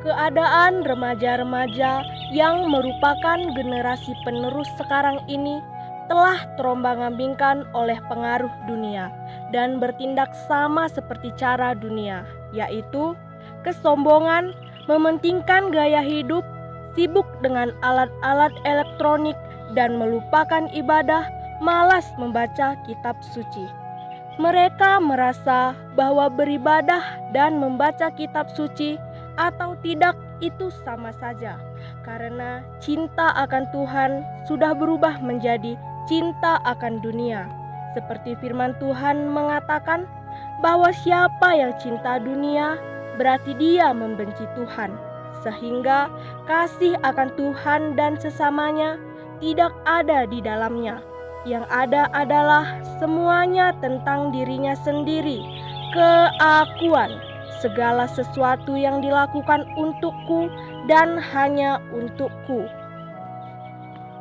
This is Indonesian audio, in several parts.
Keadaan remaja-remaja yang merupakan generasi penerus sekarang ini telah terombang-ambingkan oleh pengaruh dunia dan bertindak sama seperti cara dunia, yaitu kesombongan, mementingkan gaya hidup, sibuk dengan alat-alat elektronik, dan melupakan ibadah, malas membaca kitab suci. Mereka merasa bahwa beribadah dan membaca kitab suci atau tidak itu sama saja, karena cinta akan Tuhan sudah berubah menjadi cinta akan dunia. Seperti firman Tuhan mengatakan bahwa siapa yang cinta dunia berarti dia membenci Tuhan, sehingga kasih akan Tuhan dan sesamanya tidak ada di dalamnya. Yang ada adalah semuanya tentang dirinya sendiri, keakuan, segala sesuatu yang dilakukan untukku dan hanya untukku.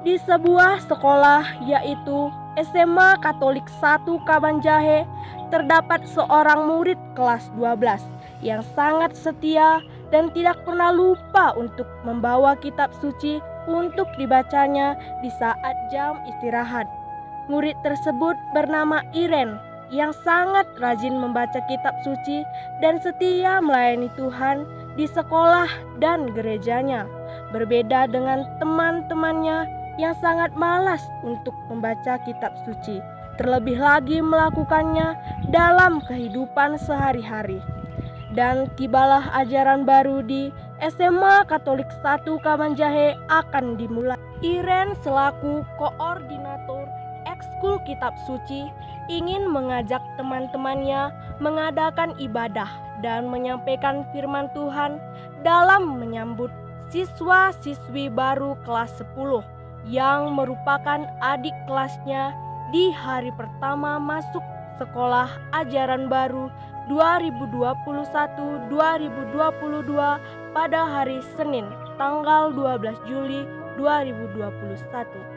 Di sebuah sekolah yaitu SMA Katolik 1 Kabanjahe terdapat seorang murid kelas 12 yang sangat setia dan tidak pernah lupa untuk membawa kitab suci untuk dibacanya di saat jam istirahat. Murid tersebut bernama Iren yang sangat rajin membaca kitab suci dan setia melayani Tuhan di sekolah dan gerejanya. Berbeda dengan teman-temannya yang sangat malas untuk membaca kitab suci, terlebih lagi melakukannya dalam kehidupan sehari-hari. Dan tibalah ajaran baru di SMA Katolik 1 Kabanjahe akan dimulai. Iren selaku koordinator ekskul kitab suci ingin mengajak teman-temannya mengadakan ibadah dan menyampaikan firman Tuhan dalam menyambut siswa-siswi baru kelas 10 yang merupakan adik kelasnya di hari pertama masuk sekolah ajaran baru 2021-2022 pada hari Senin tanggal 12 Juli 2021.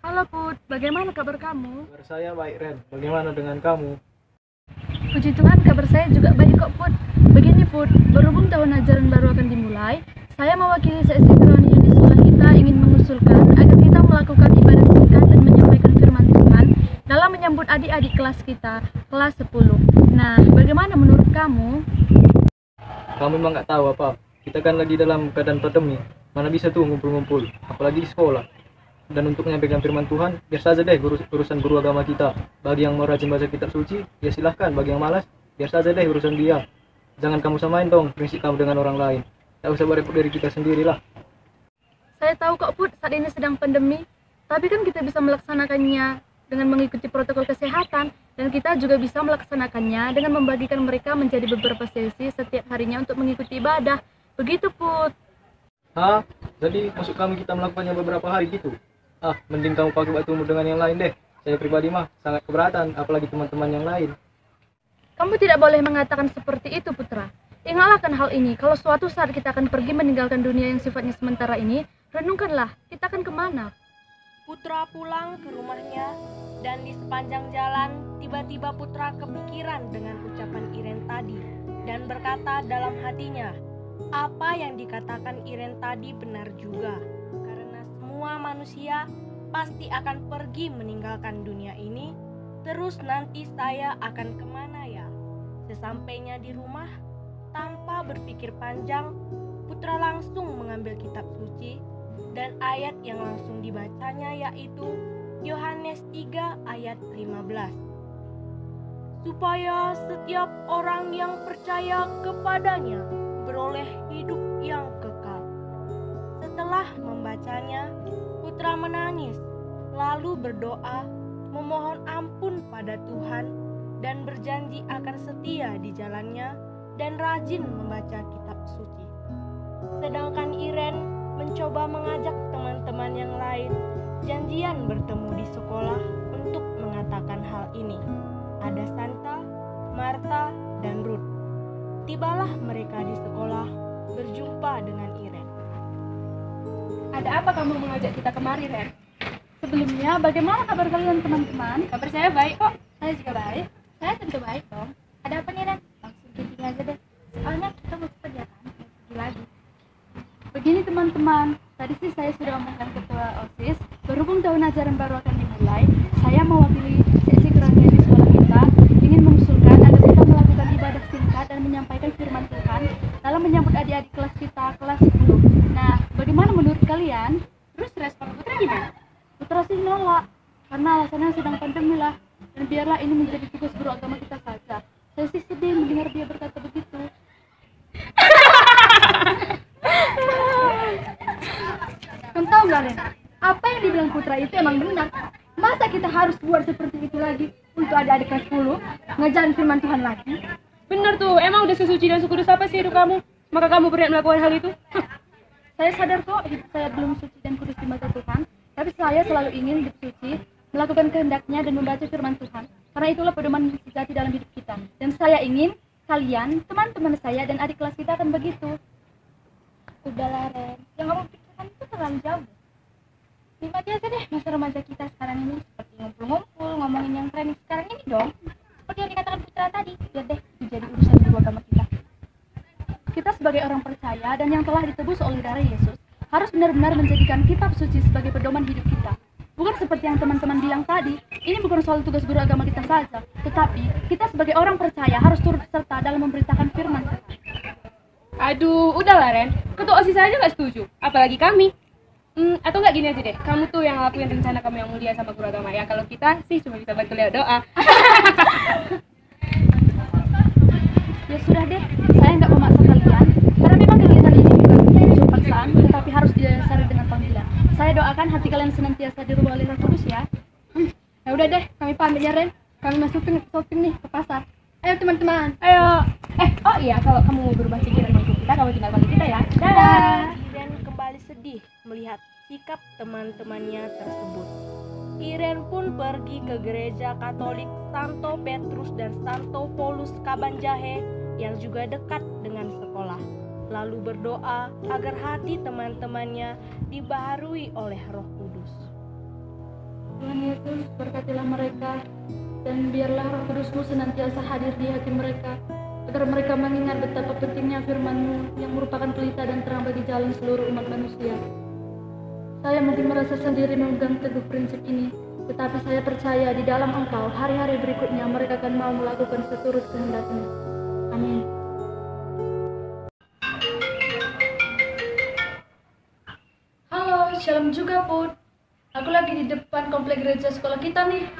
Halo Put, bagaimana kabar kamu? Kabar saya baik, Ren. Bagaimana dengan kamu? Puji Tuhan, kabar saya juga baik kok Put. Begini Put, berhubung tahun ajaran baru akan dimulai, saya mewakili seksi kerohanian di sekolah kita ingin mengusulkan agar kita melakukan ibadah singkat dan menyampaikan firman Tuhan dalam menyambut adik-adik kelas kita, kelas 10. Nah, bagaimana menurut kamu? Kamu memang nggak tahu apa? Kita kan lagi dalam keadaan pandemi. Mana bisa tuh ngumpul-ngumpul, apalagi di sekolah. Dan untuk menyampaikan firman Tuhan, biar saja deh urusan guru agama kita. Bagi yang mau rajin baca kitab suci, ya silahkan. Bagi yang malas, biar saja deh urusan dia. Jangan kamu samain dong prinsip kamu dengan orang lain. Tak usah berepot dari kita sendirilah. Saya tahu kok Put, saat ini sedang pandemi. Tapi kan kita bisa melaksanakannya dengan mengikuti protokol kesehatan. Dan kita juga bisa melaksanakannya dengan membagikan mereka menjadi beberapa sesi setiap harinya untuk mengikuti ibadah. Begitu Put. Hah? Jadi maksud kamu kita melakukannya beberapa hari gitu? Mending kamu pakai waktumu dengan yang lain deh. Saya pribadi mah sangat keberatan, apalagi teman-teman yang lain. Kamu tidak boleh mengatakan seperti itu, Putra. Ingatlah kan hal ini, kalau suatu saat kita akan pergi meninggalkan dunia yang sifatnya sementara ini, renungkanlah, kita akan kemana? Putra pulang ke rumahnya dan di sepanjang jalan tiba-tiba Putra kepikiran dengan ucapan Iren tadi dan berkata dalam hatinya, apa yang dikatakan Iren tadi benar juga. Semua manusia pasti akan pergi meninggalkan dunia ini. Terus nanti saya akan kemana ya? Sesampainya di rumah, tanpa berpikir panjang, Putra langsung mengambil kitab suci dan ayat yang langsung dibacanya yaitu Yohanes 3 ayat 15. Supaya setiap orang yang percaya kepadanya beroleh hidup yang kekal. Setelah membacanya, Putra menangis, lalu berdoa, memohon ampun pada Tuhan, dan berjanji akan setia di jalannya dan rajin membaca kitab suci. Sedangkan Iren mencoba mengajak teman-teman yang lain janjian bertemu di sekolah untuk mengatakan hal ini. Ada Santa, Marta, dan Ruth. Tibalah mereka di sekolah berjumpa dengan Iren. Ada apa kamu mengajak kita kemari, Ren? Sebelumnya, bagaimana kabar kalian teman-teman? Kabar saya baik kok. Saya juga baik. Saya tentu baik dong. Ada apa nih, Ren? Langsung ke ajaran baru akan dimulai, saya mewakili seksi kerohanian di sekolah kita ingin mengusulkan agar kita melakukan ibadah singkat dan menyampaikan firman Tuhan dalam menyambut adik-adik kelas kita kelas 10. Nah, bagaimana menurut kalian? Terus respon Putra gimana? Putra sih nolak karena alasannya sedang pandemi lah, dan biarlah ini menjadi tugas guru agama kita saja. Saya sih sedih mendengar dia berkata begitu. Kamu tahu nggak, Ren? Apa yang dibilang Putra itu emang benar. Masa kita harus buat seperti itu lagi untuk adik-adik kelas 10 ngajarin firman Tuhan lagi? Bener tuh, emang udah sesuci dan sekudus apa sih hidup kamu? Maka kamu berniat melakukan hal itu? Saya sadar kok hidup saya belum suci dan kudus di mata Tuhan, tapi saya selalu ingin hidup suci, melakukan kehendaknya dan membaca firman Tuhan. Karena itulah pedoman sejati dalam hidup kita. Dan saya ingin kalian, teman-teman saya dan adik kelas kita akan begitu. Udahlah Ren, yang kamu pikirkan itu terlalu jauh. Nikmati aja deh masa remaja kita sekarang ini, seperti ngumpul-ngumpul, ngomongin yang tren sekarang ini dong. Seperti yang dikatakan Putra tadi, biar deh itu jadi urusan guru agama kita. Kita sebagai orang percaya dan yang telah ditebus oleh darah Yesus, harus benar-benar menjadikan kitab suci sebagai pedoman hidup kita. Bukan seperti yang teman-teman bilang tadi, ini bukan soal tugas guru agama kita saja, tetapi kita sebagai orang percaya harus turut serta dalam memberitakan firman Tuhan. Aduh, udahlah Ren, ketua OSIS aja gak setuju, apalagi kami. Atau nggak gini aja deh, kamu tuh yang ngelakuin rencana kamu yang mulia sama guru agama ya. Kalau kita sih cuma bisa bantu lewat doa. Ya sudah deh, saya nggak memaksa kalian, karena memang kegiatan ini bukan unsur paksaan, tetapi harus didasari dengan panggilan. Saya doakan hati kalian senantiasa dirubah oleh Roh Kudus ya. Ya udah deh, kami pamit ya Ren. Kami masuk shopping nih ke pasar. Ayo teman-teman. Ayo. Oh iya, kalau kamu mau berubah pikiran sama kita, kamu tinggal panggil kita ya. Dadah. Iren kembali sedih melihat sikap teman-temannya tersebut. Iren pun pergi ke gereja Katolik Santo Petrus dan Santo Paulus Kabanjahe yang juga dekat dengan sekolah. Lalu berdoa agar hati teman-temannya dibaharui oleh Roh Kudus. Tuhan Yesus, berkatilah mereka, dan biarlah Roh Kudus-Mu senantiasa hadir di hati mereka, agar mereka mengingat betapa pentingnya firman-Mu yang merupakan pelita dan terang bagi jalan seluruh umat manusia. Saya mungkin merasa sendiri memegang teguh prinsip ini, tetapi saya percaya di dalam Engkau, hari-hari berikutnya mereka akan mau melakukan seturut kehendak-Mu. Amin. Halo, shalom juga Put. Aku lagi di depan komplek gereja sekolah kita nih.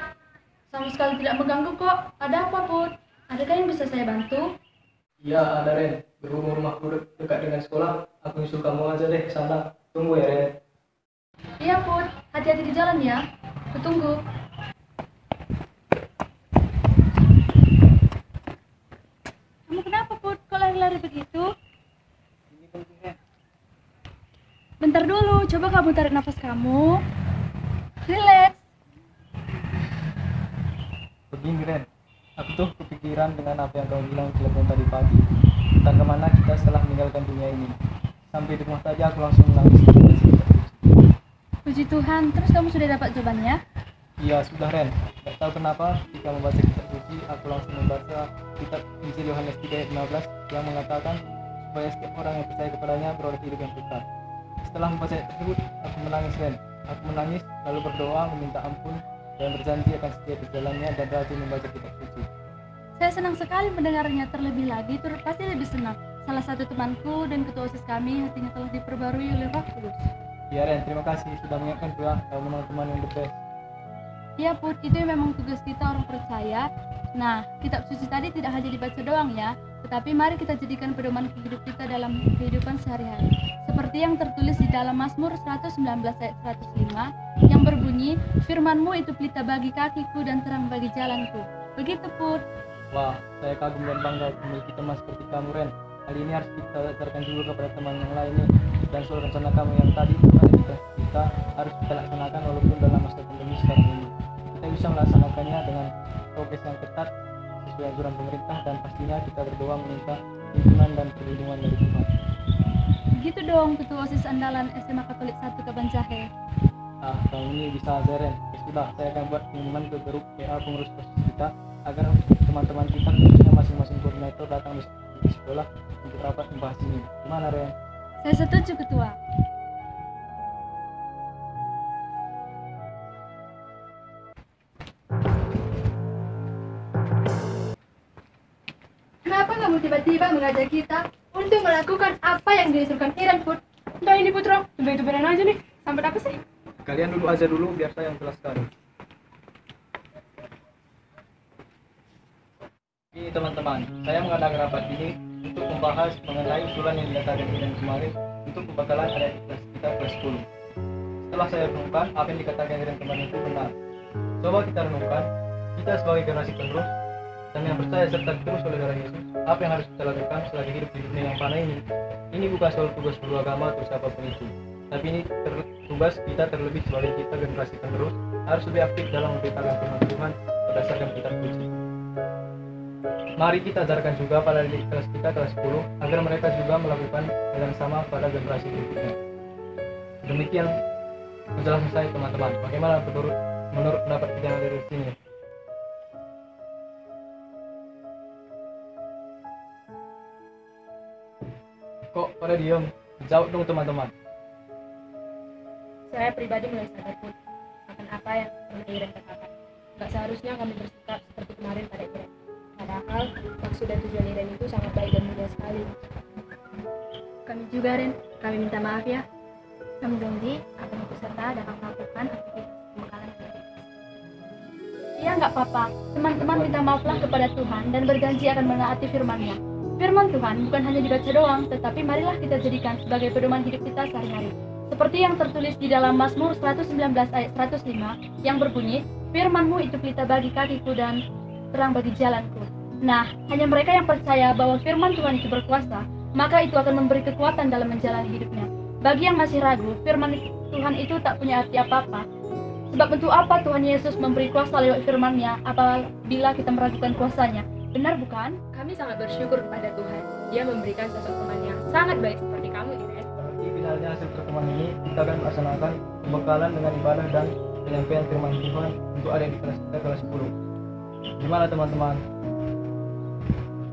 Sama sekali tidak mengganggu kok. Ada apa Put? Adakah yang bisa saya bantu? Iya ada Ren, berhubung rumahku dekat dengan sekolah, aku nyusul kamu aja deh ke sana. Tunggu ya Ren. Iya Put, hati-hati di jalan ya. Kutunggu. Kamu kenapa Put? Kok lari-lari begitu? Bentar dulu, coba kamu tarik nafas kamu. Relax. Begini Ren, aku tuh kepikiran dengan apa yang kamu bilang di telepon tadi pagi tentang kemana kita setelah meninggalkan dunia ini. Sampai di rumah saja aku langsung menangis. Puji Tuhan, terus kamu sudah dapat jawabannya? Iya sudah Ren, gak tahu kenapa ketika membaca kitab suci aku langsung membaca kitab Injil Yohanes 3 ayat 15 yang mengatakan supaya setiap orang yang percaya kepadanya beroleh hidup yang kekal. Setelah membaca ayat tersebut, aku menangis Ren. Aku menangis lalu berdoa meminta ampun dan berjanji akan setia berjalannya dan rajin membaca kitab suci. Saya senang sekali mendengarnya, terlebih lagi turut pasti lebih senang. Salah satu temanku dan ketua OSIS kami hatinya telah diperbarui oleh Roh Kudus. Ya Ren, terima kasih sudah mengingatkan ya, kamu memang teman yang the best. Iya Put, itu memang tugas kita orang percaya. Nah, kitab suci tadi tidak hanya dibaca doang ya, tetapi mari kita jadikan pedoman hidup kita dalam kehidupan sehari-hari. Seperti yang tertulis di dalam Mazmur 119 ayat 105 yang berbunyi, firman-Mu itu pelita bagi kakiku dan terang bagi jalanku. Begitu Put. Wah, saya kagum dan bangga memiliki teman seperti kamu Ren. Hal ini harus kita ajarkan juga kepada teman yang lain nih. Dan soal rencana kamu yang tadi, kita harus kita laksanakan walaupun dalam masa pandemi sekarang ini. Kita bisa melaksanakannya dengan progres yang ketat sesuai anjuran pemerintah dan pastinya kita berdoa meminta pimpinan dan perlindungan dari Tuhan. Begitu dong ketua OSIS andalan SMA Katolik 1 Kabanjahe. Kamu ini bisa aja Ren. Ya sudah, saya akan buat pengumuman ke grup PA pengurus OSIS kita agar teman-teman kita khususnya masing-masing koordinator datang di sekolah untuk rapat membahas ini. Gimana Ren? Saya setuju ketua. Kenapa kamu tiba-tiba mengajak kita untuk melakukan apa yang diisukan Iren, Put? Entah ini Putra, tumben-tumbenan aja nih. Sampai apa sih? Kalian duduk aja dulu biar saya yang jelaskan. Ini teman-teman, saya mengadakan rapat ini untuk membahas mengenai usulan yang dikatakan Iren kemarin untuk pembekalan adik kelas kita kelas 10. Setelah saya renungkan, apa yang dikatakan Iren kemarin itu benar. Coba kita renungkan, kita sebagai generasi penerus dan yang percaya serta terus oleh darah Yesus, apa yang harus kita lakukan selagi hidup di dunia yang fana ini? Ini bukan soal tugas guru agama atau siapapun itu, tapi ini tugas kita terlebih sebagai kita generasi penerus harus lebih aktif dalam memberitakan firman Tuhan berdasarkan kitab suci. Mari kita ajarkan juga pada adik kelas kita kelas 10 agar mereka juga melakukan hal yang sama pada generasi berikutnya. Demikian penjelasan saya teman-teman. Bagaimana menurut pendapat kita yang ada di sini? Kok pada diam? Jawab dong teman-teman. Saya pribadi mulai sadar Put akan apa yang pernah Iren katakan. Gak seharusnya kami bersikap seperti kemarin pada Iren. Padahal maksud dan tujuan Iren itu sangat baik dan mulia sekali. Kami juga, Ren. Kami minta maaf ya. Kami janji akan ikut serta dalam melakukan aktivitas pembekalan adik. Iya, nggak apa-apa. Teman-teman minta maaflah kepada Tuhan dan berjanji akan menaati firman-Nya. Firman Tuhan bukan hanya dibaca doang, tetapi marilah kita jadikan sebagai pedoman hidup kita sehari-hari. Seperti yang tertulis di dalam Mazmur 119 ayat 105 yang berbunyi, firman-Mu itu pelita bagi kakiku dan terang bagi jalanku. Nah, hanya mereka yang percaya bahwa firman Tuhan itu berkuasa, maka itu akan memberi kekuatan dalam menjalani hidupnya. Bagi yang masih ragu, firman Tuhan itu tak punya arti apa-apa. Sebab untuk apa Tuhan Yesus memberi kuasa lewat firman-Nya apabila kita meragukan kuasanya? Benar bukan? Kami sangat bersyukur kepada Tuhan. Dia memberikan sosok teman yang sangat baik seperti kamu, Iren. Seperti misalnya hasil pertemuan ini, kita akan melaksanakan pembekalan dengan ibadah dan penyampaian firman Tuhan untuk adik kelas kita kelas 10. Gimana teman-teman?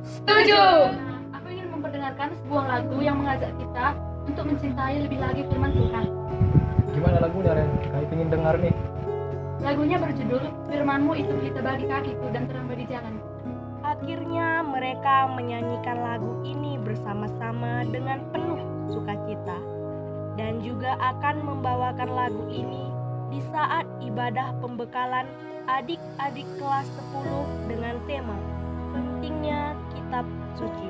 Setuju! Aku ingin memperdengarkan sebuah lagu yang mengajak kita untuk mencintai lebih lagi firman Tuhan. Gimana lagunya Ren? Kami ingin dengar nih. Lagunya berjudul Firman-Mu itu pelita bagi kakiku dan terang bagi jalan. Akhirnya mereka menyanyikan lagu ini bersama-sama dengan penuh sukacita dan juga akan membawakan lagu ini di saat ibadah pembekalan adik-adik kelas 10 dengan tema pentingnya kitab suci.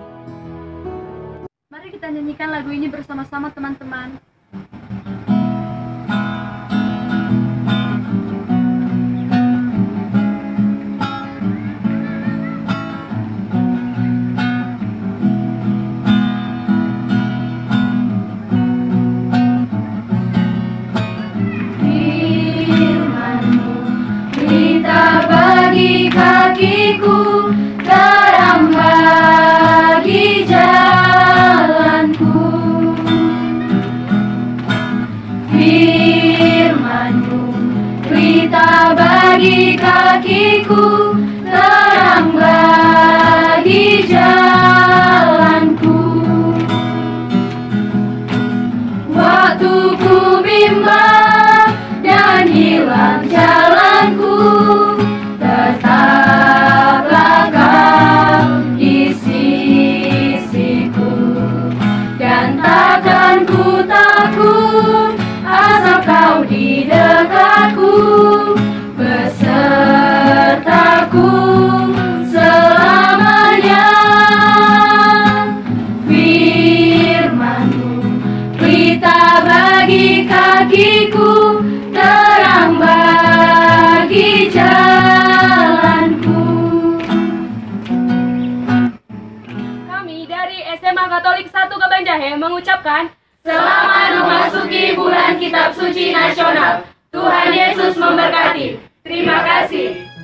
Mari kita nyanyikan lagu ini bersama-sama teman-teman. Bagi kakiku, terang bagi jalanku. Firman-Mu, pelita bagi kakiku, terang bagi jalanku. Waktu ku bimbang dan hilang jalanku, tetaplah Kau di sisiku, dan takkan ku takut asal Kau di dekatku, besertaku selamanya. Firman-Mu, pelita bagi kakiku, terang bagi jalanku. Kami dari SMA Katolik 1 Kabanjahe mengucapkan Selamat memasuki bulan Kitab Suci Nasional. Tuhan Yesus memberkati. Terima kasih.